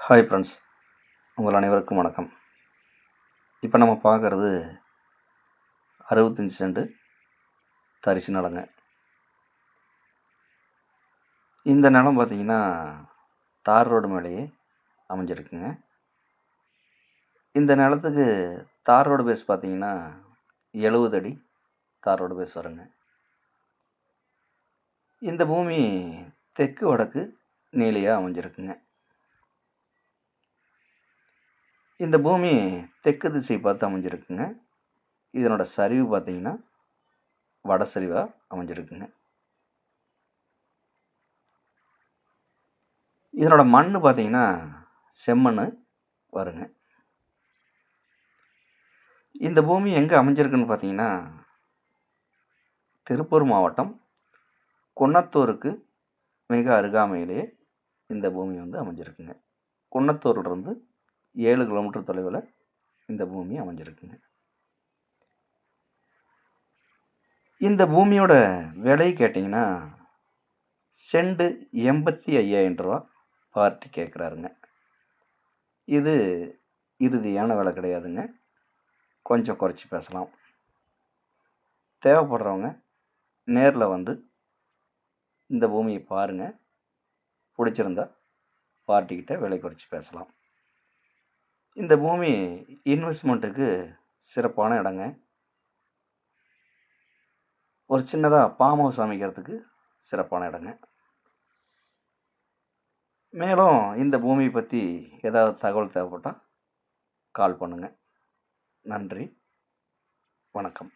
Hi friends, உங்கள் அனைவருக்கும் வணக்கம். இப்போ நம்ம பார்க்குறது 65 சென்ட் தரிசு நிலங்க. இந்த நிலம் பார்த்திங்கன்னா தார் ரோடு மேலேயே அமைஞ்சிருக்குங்க. இந்த நிலத்துக்கு தார் ரோடு பேஸ் பார்த்திங்கன்னா 70 அடி தார் ரோடு பேஸ் வருங்க. இந்த பூமி தெற்கு வடக்கு நீலியாக அமைஞ்சிருக்குங்க. இந்த பூமி தெற்கு திசை பார்த்து அமைஞ்சிருக்குங்க. இதனோட சரிவு பார்த்திங்கன்னா வட சரிவாக அமைஞ்சிருக்குங்க. இதனோட மண் பார்த்திங்கன்னா செம்மண் வருங்க. இந்த பூமி எங்கே அமைஞ்சிருக்குன்னு பார்த்தீங்கன்னா திருப்பூர் மாவட்டம் குன்னத்தூருக்கு மிக அருகாமையிலே இந்த பூமி அமைஞ்சிருக்குங்க. குன்னத்தூர்லேருந்து 7 கிலோமீட்டர் தொலைவில் இந்த பூமி அமைஞ்சிருக்குங்க. இந்த பூமியோட விலை கேட்டிங்கன்னா செண்டு 85,000 ரூபா பார்ட்டி கேட்குறாருங்க. இது இறுதியான விலை கிடையாதுங்க, கொஞ்சம் குறைச்சி பேசலாம். தேவைப்படுறவங்க நேரில் வந்து இந்த பூமியை பாருங்கள், பிடிச்சிருந்தா பார்ட்டிக்கிட்ட விலை குறைச்சி பேசலாம். இந்த பூமி இன்வெஸ்ட்மெண்ட்டுக்கு சிறப்பான இடங்க. ஒரு சின்னதாக ஃபார்ம் ஹவுஸ் அமைக்கிறதுக்கு சிறப்பான இடங்க. மேலும் இந்த பூமியை பற்றி ஏதாவது தகவல் தேவைப்பட்டால் கால் பண்ணுங்கள். நன்றி, வணக்கம்.